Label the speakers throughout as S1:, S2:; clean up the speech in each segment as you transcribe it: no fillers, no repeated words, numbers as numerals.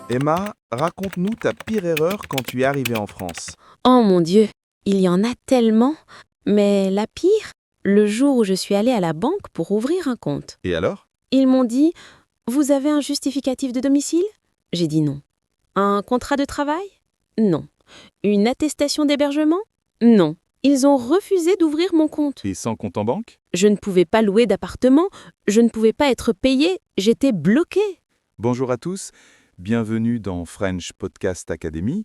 S1: Emma, raconte-nous ta pire erreur quand tu es arrivée en France.
S2: Oh mon Dieu, il y en a tellement. Mais la pire, le jour où je suis allée à la banque pour ouvrir un compte.
S1: Et alors?
S2: Ils m'ont dit « Vous avez un justificatif de domicile ?» J'ai dit non. Un contrat de travail? Non. Une attestation d'hébergement? Non. Ils ont refusé d'ouvrir mon compte.
S1: Et sans compte en banque?
S2: Je ne pouvais pas louer d'appartement, je ne pouvais pas être payée, j'étais bloquée.
S1: Bonjour à tous, bienvenue dans French Podcast Academy.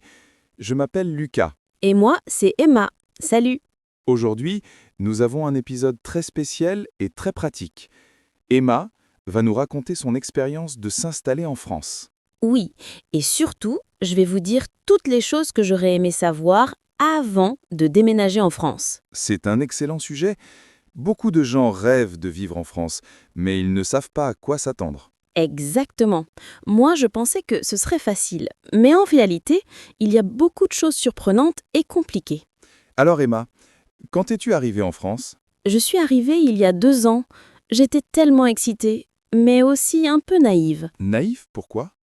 S1: Je m'appelle Lucas.
S2: Et moi, c'est Emma. Salut.
S1: Aujourd'hui, nous avons un épisode très spécial et très pratique. Emma va nous raconter son expérience de s'installer en France.
S2: Oui, et surtout, je vais vous dire toutes les choses que j'aurais aimé savoir avant de déménager en France.
S1: C'est un excellent sujet. Beaucoup de gens rêvent de vivre en France, mais ils ne savent pas à quoi s'attendre.
S2: Exactement. Moi, je pensais que ce serait facile, mais en réalité, il y a beaucoup de choses surprenantes et compliquées.
S1: Alors Emma, quand es-tu arrivée en France?
S2: Je suis arrivée il y a 2 ans. J'étais tellement excitée, mais aussi un peu naïve,
S1: Naïf, pourquoi?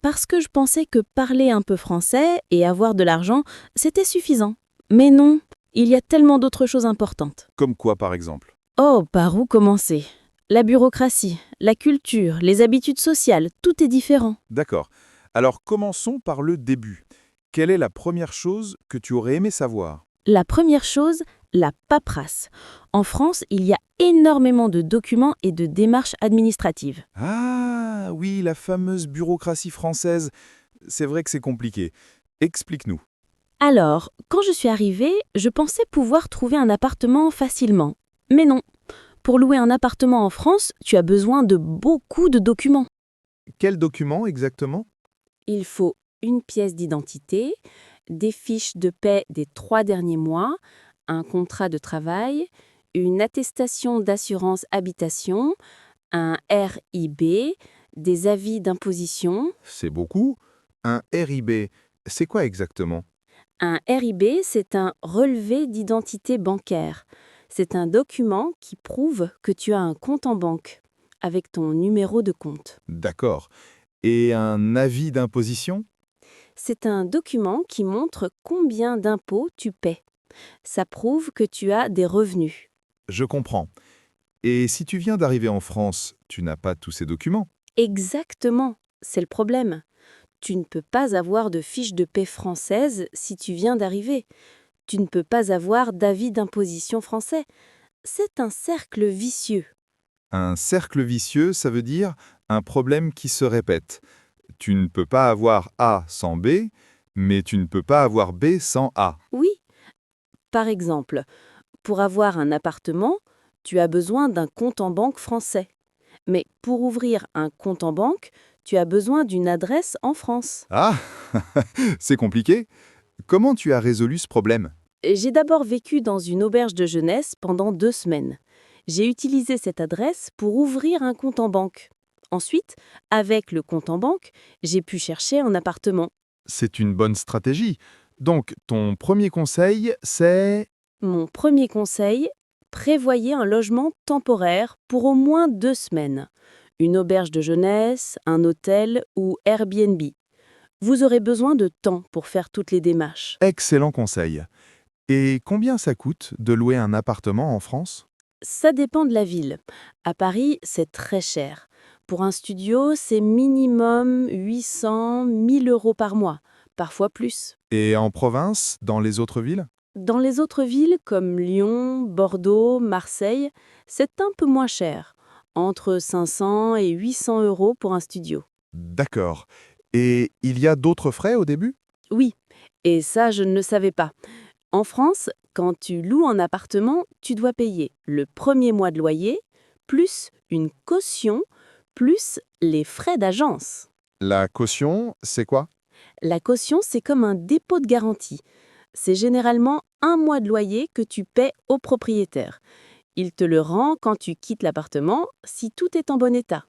S2: parce que je pensais que parler un peu français et avoir de l'argent, c'était suffisant. Mais non, il y a tellement d'autres choses importantes.
S1: Comme quoi par exemple?
S2: Oh, par où commencer? La bureaucratie, la culture, les habitudes sociales, tout est différent.
S1: D'accord. Alors commençons par le début. Quelle est la première chose que tu aurais aimé savoir?
S2: La première chose, la paperasse. En France, il y a énormément de documents et de démarches administratives.
S1: Ah oui, la fameuse bureaucratie française. C'est vrai que c'est compliqué. Explique-nous.
S2: Alors, quand je suis arrivée, je pensais pouvoir trouver un appartement facilement. Mais non. Pour louer un appartement en France, tu as besoin de beaucoup de documents.
S1: Quel document exactement?
S2: Il faut une pièce d'identité, des fiches de paie des 3 derniers mois, un contrat de travail, une attestation d'assurance habitation, un RIB, des avis d'imposition.
S1: C'est beaucoup. Un RIB, c'est quoi exactement?
S2: Un RIB, c'est un relevé d'identité bancaire. C'est un document qui prouve que tu as un compte en banque, avec ton numéro de compte.
S1: D'accord. Et un avis d'imposition?
S2: C'est un document qui montre combien d'impôts tu paies. Ça prouve que tu as des revenus.
S1: Je comprends. Et si tu viens d'arriver en France, tu n'as pas tous ces documents?
S2: Exactement, c'est le problème. Tu ne peux pas avoir de fiche de paie française si tu viens d'arriver. Tu ne peux pas avoir d'avis d'imposition français. C'est un cercle vicieux.
S1: Un cercle vicieux, ça veut dire un problème qui se répète. Tu ne peux pas avoir A sans B, mais tu ne peux pas avoir B sans A.
S2: Oui, par exemple, pour avoir un appartement, tu as besoin d'un compte en banque français. Mais pour ouvrir un compte en banque, tu as besoin d'une adresse en France.
S1: Ah, c'est compliqué. Comment tu as résolu ce problème?
S2: J'ai d'abord vécu dans une auberge de jeunesse pendant 2 semaines. J'ai utilisé cette adresse pour ouvrir un compte en banque. Ensuite, avec le compte en banque, j'ai pu chercher un appartement.
S1: C'est une bonne stratégie. Donc, ton premier conseil, c'est...
S2: Mon premier conseil, prévoyez un logement temporaire pour au moins 2 semaines. Une auberge de jeunesse, un hôtel ou Airbnb. Vous aurez besoin de temps pour faire toutes les démarches.
S1: Excellent conseil. Et combien ça coûte de louer un appartement en France?
S2: Ça dépend de la ville. À Paris, c'est très cher. Pour un studio, c'est minimum 800, 1000 euros par mois, parfois plus.
S1: Et en province, dans les autres villes?
S2: Dans les autres villes comme Lyon, Bordeaux, Marseille, c'est un peu moins cher, entre 500 et 800 euros pour un studio.
S1: D'accord. Et il y a d'autres frais au début?
S2: Oui, et ça, je ne le savais pas. En France, quand tu loues un appartement, tu dois payer le premier mois de loyer, plus une caution, plus les frais d'agence.
S1: La caution, c'est quoi?
S2: La caution, c'est comme un dépôt de garantie. C'est généralement 1 mois de loyer que tu paies au propriétaire. Il te le rend quand tu quittes l'appartement, si tout est en bon état.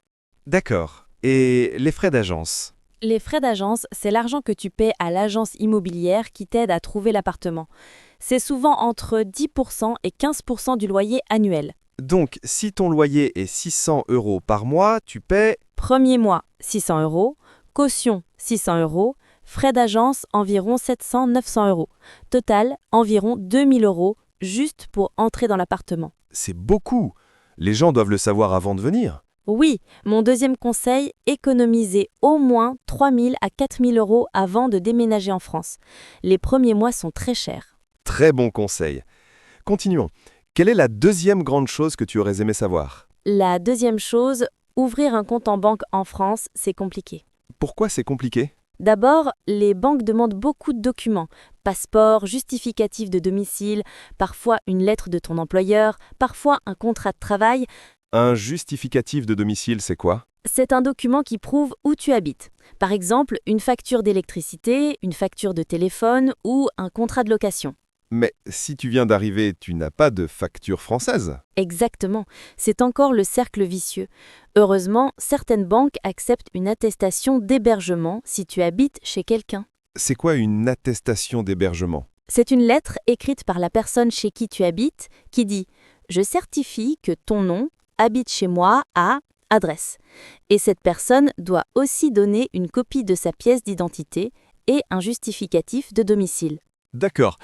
S3: D'accord. Et les frais d'agence?
S2: Les frais d'agence, c'est l'argent que tu paies à l'agence immobilière qui t'aide à trouver l'appartement. C'est souvent entre 10% et 15% du loyer annuel.
S3: Donc, si ton loyer est 600 euros par mois, tu paies...
S2: Premier mois, 600 euros.
S4: Caution 600 €, frais d'agence environ 700-900 €. Total environ 2000 € juste pour entrer dans l'appartement.
S3: C'est beaucoup. Les gens doivent le savoir avant de venir.
S4: Oui, mon deuxième conseil, économisez au moins 3000 à 4000 € avant de déménager en France. Les premiers mois sont très chers.
S3: Très bon conseil. Continuons. Quelle est la deuxième grande chose que tu aurais aimé savoir?
S4: La deuxième chose, ouvrir un compte en banque en France, c'est compliqué.
S3: Pourquoi c'est compliqué?
S4: D'abord, les banques demandent beaucoup de documents. Passeport, justificatif de domicile, parfois une lettre de ton employeur, parfois un contrat de travail.
S3: Un justificatif de domicile, c'est quoi?
S4: C'est un document qui prouve où tu habites. Par exemple, une facture d'électricité, une facture de téléphone ou un contrat de location.
S3: Mais si tu viens d'arriver, tu n'as pas de facture française.
S4: Exactement, c'est encore le cercle vicieux. Heureusement, certaines banques acceptent une attestation d'hébergement si tu habites chez quelqu'un.
S3: C'est quoi une attestation d'hébergement?
S4: C'est une lettre écrite par la personne chez qui tu habites qui dit « Je certifie que ton nom habite chez moi à adresse ». Et cette personne doit aussi donner une copie de sa pièce d'identité et un justificatif de domicile.
S5: D'accord.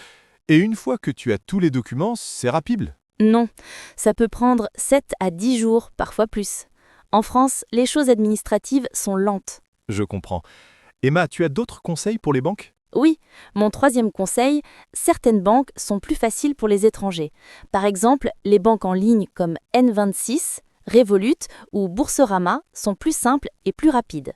S5: Et une fois que tu as tous les documents, c'est rapide?
S4: Non, ça peut prendre 7 à 10 jours, parfois plus. En France, les choses administratives sont lentes.
S5: Je comprends. Emma, tu as d'autres conseils pour les banques?
S4: Oui, mon troisième conseil, certaines banques sont plus faciles pour les étrangers. Par exemple, les banques en ligne comme N26, Revolut ou Boursorama sont plus simples et plus rapides.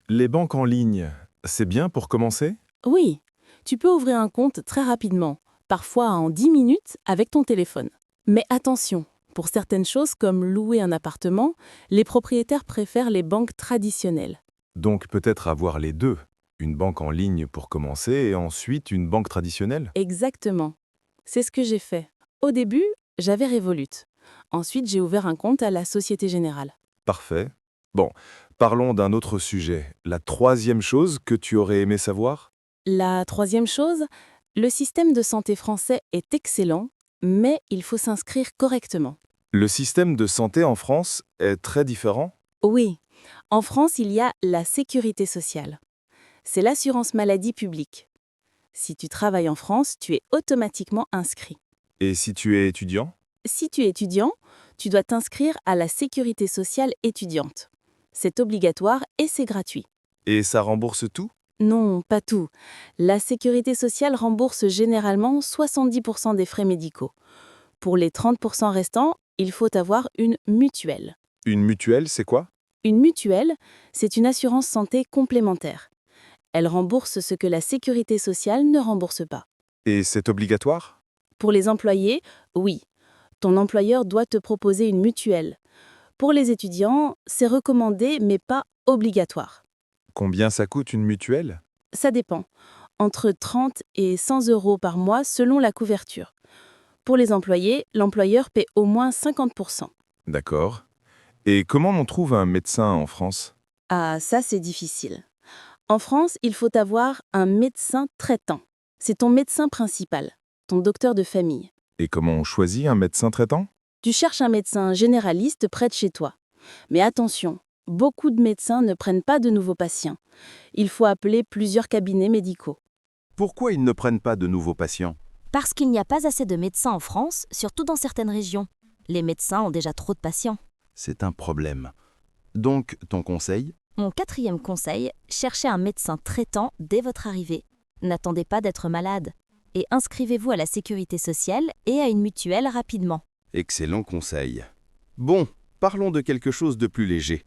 S6: Les banques en ligne, c'est bien pour commencer?
S2: Oui, tu peux ouvrir un compte très rapidement, parfois en 10 minutes avec ton téléphone. Mais attention, pour certaines choses comme louer un appartement, les propriétaires préfèrent les banques traditionnelles.
S6: Donc peut-être avoir les deux. Une banque en ligne pour commencer et ensuite une banque traditionnelle?
S2: Exactement. C'est ce que j'ai fait. Au début, j'avais Revolut. Ensuite, j'ai ouvert un compte à la Société Générale.
S6: Parfait. Bon, parlons d'un autre sujet. La troisième chose que tu aurais aimé savoir?
S2: La troisième chose, le système de santé français est excellent, mais il faut s'inscrire correctement.
S6: Le système de santé en France est très différent?
S2: Oui, en France, il y a la sécurité sociale. C'est l'assurance maladie publique. Si tu travailles en France, tu es automatiquement inscrit.
S6: Et si tu es étudiant?
S2: Si tu es étudiant, tu dois t'inscrire à la sécurité sociale étudiante. C'est obligatoire et c'est gratuit.
S6: Et ça rembourse tout?
S2: Non, pas tout. La sécurité sociale rembourse généralement 70% des frais médicaux. Pour les 30% restants, il faut avoir une mutuelle.
S6: Une mutuelle, c'est quoi?
S2: Une mutuelle, c'est une assurance santé complémentaire. Elle rembourse ce que la sécurité sociale ne rembourse pas.
S6: Et c'est obligatoire?
S2: Pour les employés, oui. Ton employeur doit te proposer une mutuelle. Pour les étudiants, c'est recommandé mais pas obligatoire.
S6: Combien ça coûte une mutuelle?
S2: Ça dépend. Entre 30 et 100 € par mois selon la couverture. Pour les employés, l'employeur paie au moins 50%.
S6: D'accord. Et comment on trouve un médecin en France?
S2: Ah, ça c'est difficile. En France, il faut avoir un médecin traitant. C'est ton médecin principal, ton docteur de famille.
S6: Et comment on choisit un médecin traitant?
S2: Tu cherches un médecin généraliste près de chez toi. Mais attention, beaucoup de médecins ne prennent pas de nouveaux patients. Il faut appeler plusieurs cabinets médicaux.
S7: Pourquoi ils ne prennent pas de nouveaux patients?
S8: Parce qu'il n'y a pas assez de médecins en France, surtout dans certaines régions. Les médecins ont déjà trop de patients.
S7: C'est un problème. Donc, ton conseil?
S8: Mon quatrième conseil, cherchez un médecin traitant dès votre arrivée. N'attendez pas d'être malade. Et inscrivez-vous à la sécurité sociale et à une mutuelle rapidement.
S7: Excellent conseil. Bon, parlons de quelque chose de plus léger.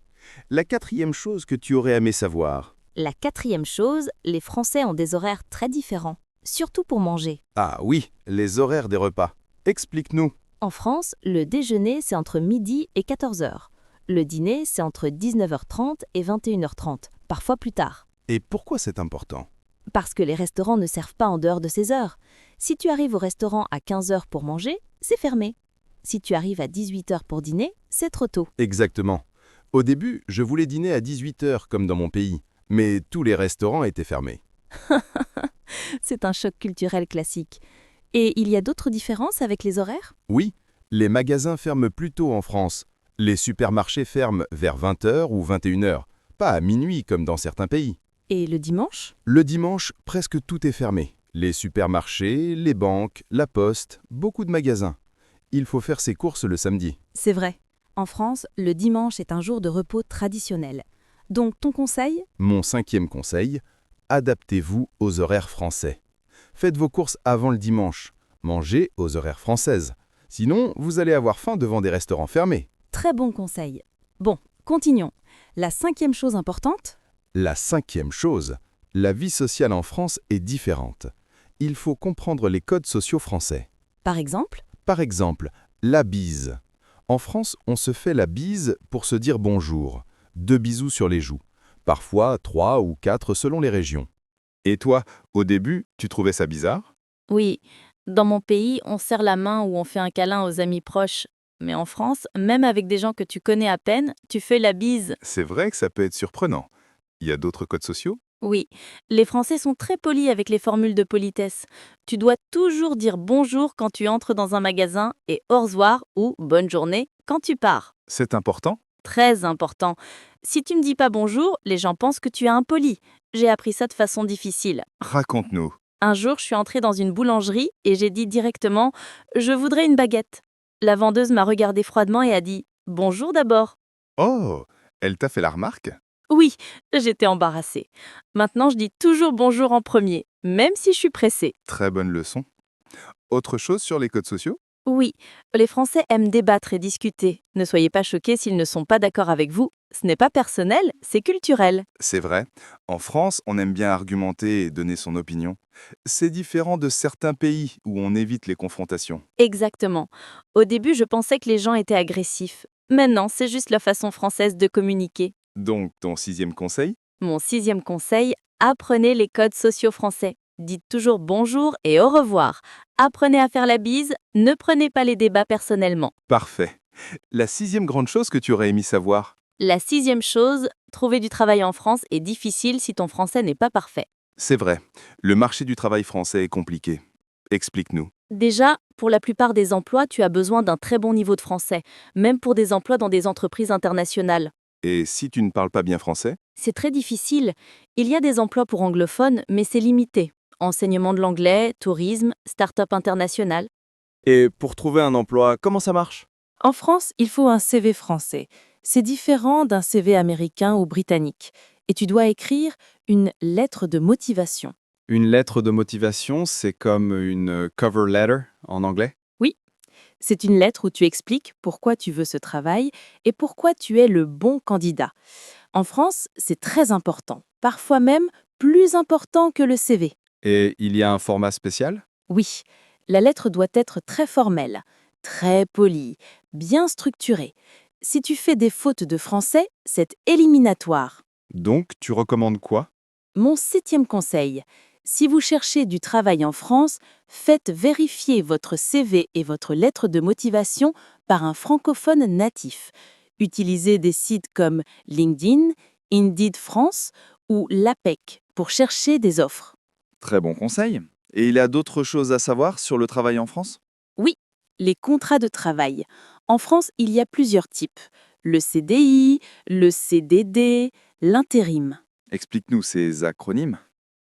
S7: La quatrième chose que tu aurais aimé savoir?
S8: La quatrième chose, les Français ont des horaires très différents, surtout pour manger.
S7: Ah oui, les horaires des repas. Explique-nous.
S8: En France, le déjeuner, c'est entre midi et 14 h. Le dîner, c'est entre 19h30 et 21h30, parfois plus tard.
S7: Et pourquoi c'est important?
S8: Parce que les restaurants ne servent pas en dehors de ces heures. Si tu arrives au restaurant à 15 h pour manger, c'est fermé. Si tu arrives à 18 h pour dîner, c'est trop tôt.
S7: Exactement. Au début, je voulais dîner à 18 h comme dans mon pays, mais tous les restaurants étaient fermés.
S4: C'est un choc culturel classique. Et il y a d'autres différences avec les horaires?
S7: Oui, les magasins ferment plus tôt en France. Les supermarchés ferment vers 20 h ou 21 h. pas à minuit comme dans certains pays.
S2: Et le dimanche?
S7: Le dimanche, presque tout est fermé. Les supermarchés, les banques, la poste, beaucoup de magasins. Il faut faire ses courses le samedi.
S8: C'est vrai. En France, le dimanche est un jour de repos traditionnel. Donc ton conseil?
S7: Mon 5e conseil, adaptez-vous aux horaires français. Faites vos courses avant le dimanche. Mangez aux horaires françaises. Sinon, vous allez avoir faim devant des restaurants fermés.
S8: Très bon conseil. Bon, continuons. La 5e chose importante?
S7: La 5e chose, la vie sociale en France est différente. Il faut comprendre les codes sociaux français.
S8: Par exemple?
S7: Par exemple, la bise. En France, on se fait la bise pour se dire bonjour. 2 bisous sur les joues. Parfois 3 ou 4 selon les régions.
S1: Et toi, au début, tu trouvais ça bizarre?
S4: Oui, dans mon pays, on serre la main ou on fait un câlin aux amis proches. Mais en France, même avec des gens que tu connais à peine, tu fais la bise.
S1: C'est vrai que ça peut être surprenant. Il y a d'autres codes sociaux?
S4: Oui, les Français sont très polis avec les formules de politesse. Tu dois toujours dire bonjour quand tu entres dans un magasin et au revoir ou bonne journée quand tu pars.
S1: C'est important?
S4: Très important. Si tu ne dis pas bonjour, les gens pensent que tu es impoli. J'ai appris ça de façon difficile.
S1: Raconte-nous.
S4: Un jour, je suis entrée dans une boulangerie et j'ai dit directement « Je voudrais une baguette ». La vendeuse m'a regardé froidement et a dit « Bonjour d'abord ».
S1: Oh, elle t'a fait la remarque?
S4: Oui, j'étais embarrassée. Maintenant, je dis toujours bonjour en premier, même si je suis pressée.
S1: Très bonne leçon. Autre chose sur les codes sociaux?
S4: Oui, les Français aiment débattre et discuter. Ne soyez pas choqués s'ils ne sont pas d'accord avec vous. Ce n'est pas personnel, c'est culturel.
S1: C'est vrai. En France, on aime bien argumenter et donner son opinion. C'est différent de certains pays où on évite les confrontations.
S4: Exactement. Au début, je pensais que les gens étaient agressifs. Maintenant, c'est juste la façon française de communiquer.
S1: Donc, ton 6e conseil?
S4: Mon 6e conseil, apprenez les codes sociaux français. Dites toujours bonjour et au revoir. Apprenez à faire la bise, ne prenez pas les débats personnellement.
S1: Parfait. La 6e grande chose que tu aurais aimé savoir?
S4: La 6e chose, trouver du travail en France est difficile si ton français n'est pas parfait.
S1: C'est vrai. Le marché du travail français est compliqué. Explique-nous.
S4: Déjà, pour la plupart des emplois, tu as besoin d'un très bon niveau de français, même pour des emplois dans des entreprises internationales.
S1: Et si tu ne parles pas bien français?
S4: C'est très difficile. Il y a des emplois pour anglophones, mais c'est limité. Enseignement de l'anglais, tourisme, start-up international.
S3: Et pour trouver un emploi, comment ça marche?
S9: En France, il faut un CV français. C'est différent d'un CV américain ou britannique. Et tu dois écrire une lettre de motivation.
S5: Une lettre de motivation, c'est comme une cover letter en anglais?
S9: C'est une lettre où tu expliques pourquoi tu veux ce travail et pourquoi tu es le bon candidat. En France, c'est très important, parfois même plus important que le CV.
S5: Et il y a un format spécial?
S9: Oui, la lettre doit être très formelle, très polie, bien structurée. Si tu fais des fautes de français, c'est éliminatoire.
S5: Donc, tu recommandes quoi?
S9: Mon 7e conseil, si vous cherchez du travail en France, faites vérifier votre CV et votre lettre de motivation par un francophone natif. Utilisez des sites comme LinkedIn, Indeed France ou l'APEC pour chercher des offres.
S10: Très bon conseil. Et il y a d'autres choses à savoir sur le travail en France?
S9: Oui, les contrats de travail. En France, il y a plusieurs types. Le CDI, le CDD, l'intérim.
S10: Explique-nous ces acronymes.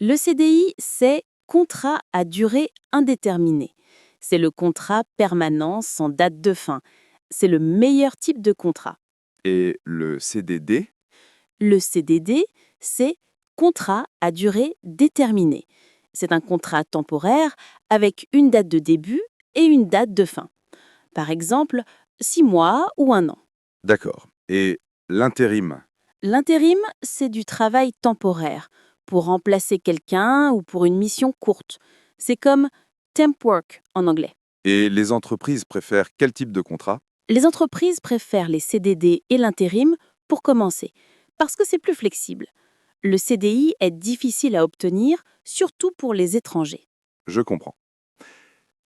S9: Le CDI, c'est contrat à durée indéterminée. C'est le contrat permanent sans date de fin. C'est le meilleur type de contrat.
S10: Et le CDD?
S9: Le CDD, c'est contrat à durée déterminée. C'est un contrat temporaire avec une date de début et une date de fin. Par exemple, 6 mois ou 1 an.
S10: D'accord. Et l'intérim?
S9: L'intérim, c'est du travail temporaire pour remplacer quelqu'un ou pour une mission courte. C'est comme temp work en anglais.
S10: Et les entreprises préfèrent quel type de contrat?
S9: Les entreprises préfèrent les CDD et l'intérim pour commencer, parce que c'est plus flexible. Le CDI est difficile à obtenir, surtout pour les étrangers.
S10: Je comprends.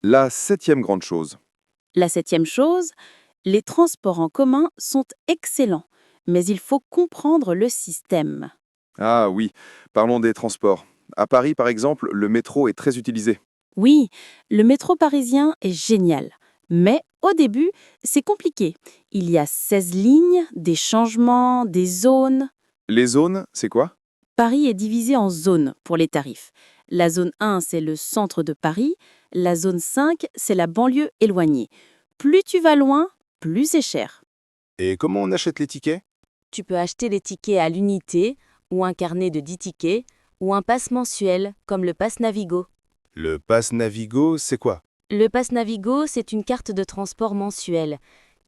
S10: La 7e grande chose.
S9: La 7e chose, les transports en commun sont excellents, mais il faut comprendre le système.
S10: Ah oui, parlons des transports. À Paris, par exemple, le métro est très utilisé.
S9: Oui, le métro parisien est génial, mais au début, c'est compliqué. Il y a 16 lignes, des changements, des zones.
S10: Les zones, c'est quoi?
S9: Paris est divisé en zones pour les tarifs. La zone 1, c'est le centre de Paris. La zone 5, c'est la banlieue éloignée. Plus tu vas loin, plus c'est cher.
S6: Et comment on achète les tickets?
S4: Tu peux acheter les tickets à l'unité, ou un carnet de 10 tickets, ou un pass mensuel, comme le pass Navigo.
S6: Le pass Navigo, c'est quoi?
S4: Le pass Navigo, c'est une carte de transport mensuelle.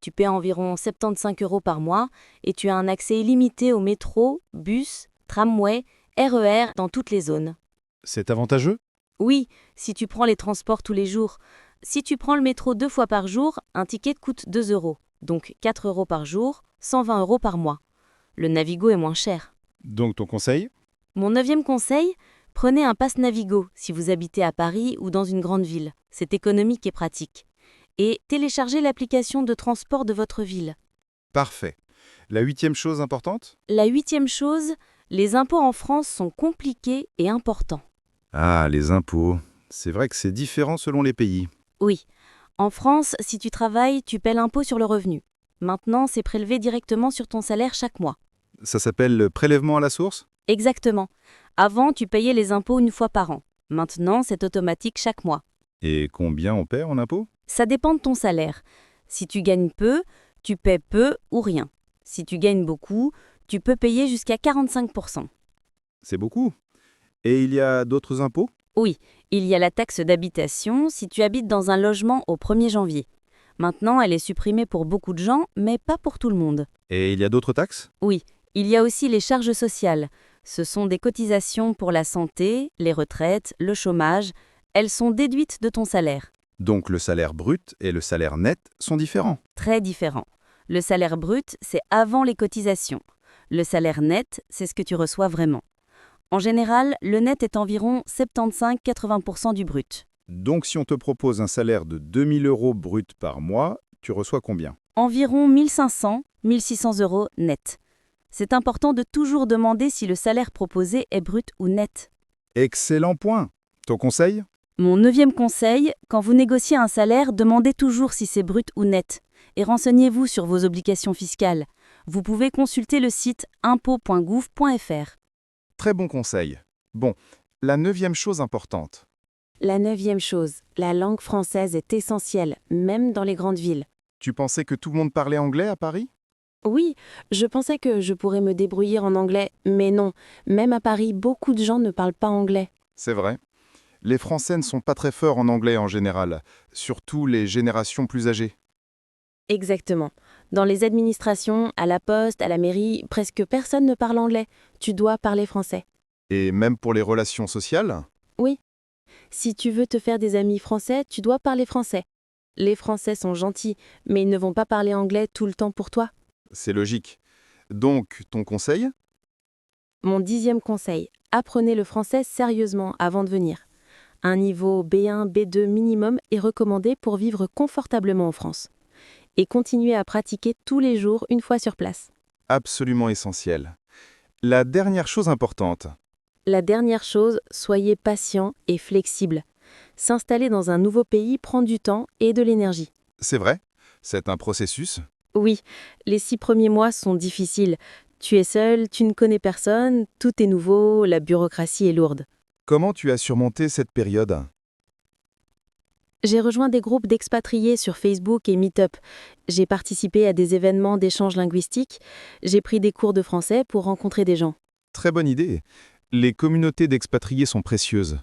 S4: Tu paies environ 75 € par mois et tu as un accès illimité au métro, bus, tramway, RER dans toutes les zones.
S7: C'est avantageux?
S4: Oui, si tu prends les transports tous les jours. Si tu prends le métro 2 fois par jour, un ticket te coûte 2 €, donc 4 € par jour, 120 € par mois. Le Navigo est moins cher.
S7: Donc ton conseil?
S4: Mon 9e conseil, prenez un pass Navigo si vous habitez à Paris ou dans une grande ville. C'est économique et pratique. Et téléchargez l'application de transport de votre ville.
S1: Parfait. La 8e chose importante?
S4: La 8e chose, les impôts en France sont compliqués et importants.
S1: Ah, les impôts. C'est vrai que c'est différent selon les pays.
S4: Oui, en France, si tu travailles, tu paies l'impôt sur le revenu. Maintenant, c'est prélevé directement sur ton salaire chaque mois.
S1: Ça s'appelle le prélèvement à la source?
S4: Exactement. Avant, tu payais les impôts une fois par an. Maintenant, c'est automatique chaque mois.
S1: Et combien on perd en impôts?
S4: Ça dépend de ton salaire. Si tu gagnes peu, tu paies peu ou rien. Si tu gagnes beaucoup, tu peux payer jusqu'à 45%.
S1: C'est beaucoup. Et il y a d'autres impôts?
S4: Oui, il y a la taxe d'habitation si tu habites dans un logement au 1er janvier. Maintenant, elle est supprimée pour beaucoup de gens, mais pas pour tout le monde.
S1: Et il y a d'autres taxes?
S4: Oui, il y a aussi les charges sociales. Ce sont des cotisations pour la santé, les retraites, le chômage. Elles sont déduites de ton salaire.
S1: Donc le salaire brut et le salaire net sont différents.
S4: Très différents. Le salaire brut, c'est avant les cotisations. Le salaire net, c'est ce que tu reçois vraiment. En général, le net est environ 75-80% du brut.
S1: Donc si on te propose un salaire de 2000 € brut par mois, tu reçois combien?
S4: Environ 1500-1600 € net. C'est important de toujours demander si le salaire proposé est brut ou net.
S1: Excellent point. Ton conseil?
S4: Mon 9e conseil, quand vous négociez un salaire, demandez toujours si c'est brut ou net. Et renseignez-vous sur vos obligations fiscales. Vous pouvez consulter le site impôts.gouv.fr.
S1: Très bon conseil. Bon, la 9e chose importante.
S2: La 9e chose, la langue française est essentielle, même dans les grandes villes.
S1: Tu pensais que tout le monde parlait anglais à Paris?
S2: Oui, je pensais que je pourrais me débrouiller en anglais, mais non, même à Paris, beaucoup de gens ne parlent pas anglais.
S1: C'est vrai. Les Français ne sont pas très forts en anglais en général, surtout les générations plus âgées.
S2: Exactement. Dans les administrations, à la poste, à la mairie, presque personne ne parle anglais. Tu dois parler français.
S1: Et même pour les relations sociales?
S2: Oui. Si tu veux te faire des amis français, tu dois parler français. Les Français sont gentils, mais ils ne vont pas parler anglais tout le temps pour toi.
S1: C'est logique. Donc, ton conseil?
S2: Mon 10e conseil, apprenez le français sérieusement avant de venir. Un niveau B1, B2 minimum est recommandé pour vivre confortablement en France. Et continuez à pratiquer tous les jours une fois sur place.
S1: Absolument essentiel. La dernière chose importante.
S2: La dernière chose, soyez patient et flexible. S'installer dans un nouveau pays prend du temps et de l'énergie.
S1: C'est vrai, c'est un processus.
S2: Oui, les 6 premiers mois sont difficiles. Tu es seul, tu ne connais personne, tout est nouveau, la bureaucratie est lourde.
S1: Comment tu as surmonté cette période?
S2: J'ai rejoint des groupes d'expatriés sur Facebook et Meetup. J'ai participé à des événements d'échange linguistique. J'ai pris des cours de français pour rencontrer des gens.
S1: Très bonne idée. Les communautés d'expatriés sont précieuses.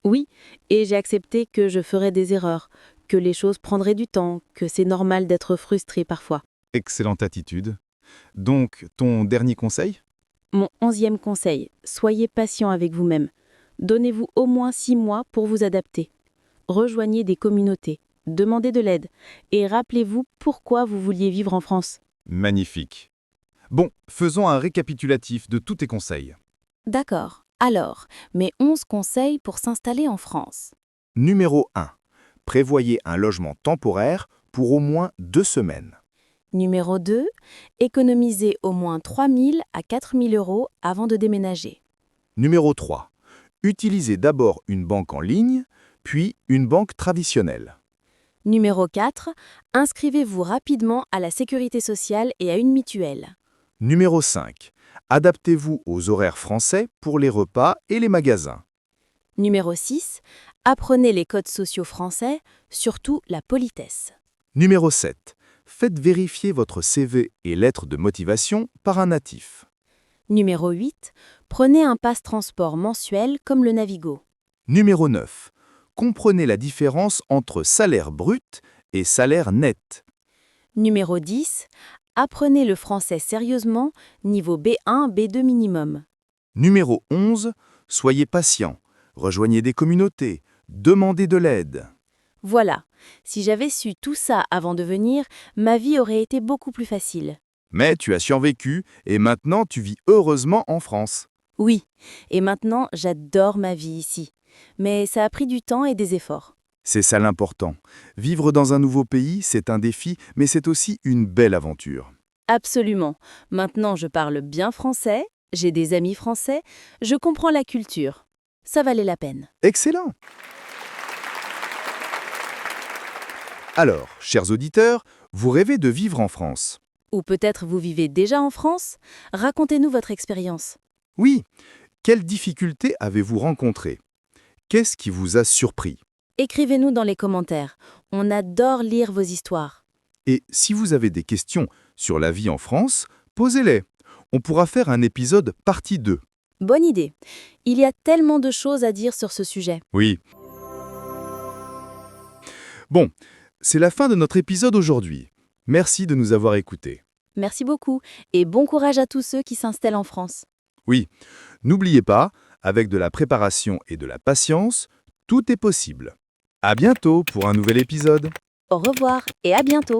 S2: Oui, et j'ai accepté que je ferais des erreurs, que les choses prendraient du temps, que c'est normal d'être frustré parfois.
S1: Excellente attitude. Donc, ton dernier conseil?
S2: Mon 11e conseil, soyez patient avec vous-même. Donnez-vous au moins 6 mois pour vous adapter. Rejoignez des communautés, demandez de l'aide et rappelez-vous pourquoi vous vouliez vivre en France.
S1: Magnifique. Bon, faisons un récapitulatif de tous tes conseils.
S8: D'accord. Alors, mes 11 conseils pour s'installer en France.
S6: Numéro 1. Prévoyez un logement temporaire pour au moins 2 semaines.
S8: Numéro 2. Économisez au moins 3 000 à 4 000 € avant de déménager.
S6: Numéro 3. Utilisez d'abord une banque en ligne, puis une banque traditionnelle.
S8: Numéro 4. Inscrivez-vous rapidement à la sécurité sociale et à une mutuelle.
S6: Numéro 5.
S7: Adaptez-vous aux horaires français pour les repas et les magasins.
S9: Numéro 6. Apprenez les codes sociaux français, surtout la politesse.
S7: Numéro 7. Faites vérifier votre CV et lettre de motivation par un natif.
S9: Numéro 8. Prenez un passe-transport mensuel comme le Navigo.
S7: Numéro 9. Comprenez la différence entre salaire brut et salaire net.
S9: Numéro 10. Apprenez le français sérieusement, niveau B1, B2 minimum.
S7: Numéro 11. Soyez patient. Rejoignez des communautés. Demandez de l'aide.
S9: Voilà, si j'avais su tout ça avant de venir, ma vie aurait été beaucoup plus facile.
S7: Mais tu as survécu et maintenant tu vis heureusement en France.
S9: Oui, et maintenant j'adore ma vie ici. Mais ça a pris du temps et des efforts.
S7: C'est ça l'important. Vivre dans un nouveau pays, c'est un défi, mais c'est aussi une belle aventure.
S9: Absolument. Maintenant je parle bien français, j'ai des amis français, je comprends la culture. Ça valait la peine.
S7: Excellent! Alors, chers auditeurs, vous rêvez de vivre en France?
S9: Ou peut-être vous vivez déjà en France? Racontez-nous votre expérience.
S7: Oui. Quelles difficultés avez-vous rencontrées? Qu'est-ce qui vous a surpris?
S9: Écrivez-nous dans les commentaires. On adore lire vos histoires.
S7: Et si vous avez des questions sur la vie en France, posez-les. On pourra faire un épisode partie 2.
S9: Bonne idée. Il y a tellement de choses à dire sur ce sujet.
S7: Oui. Bon, c'est la fin de notre épisode aujourd'hui. Merci de nous avoir écoutés.
S9: Merci beaucoup et bon courage à tous ceux qui s'installent en France.
S7: Oui, n'oubliez pas, avec de la préparation et de la patience, tout est possible. À bientôt pour un nouvel épisode.
S9: Au revoir et à bientôt.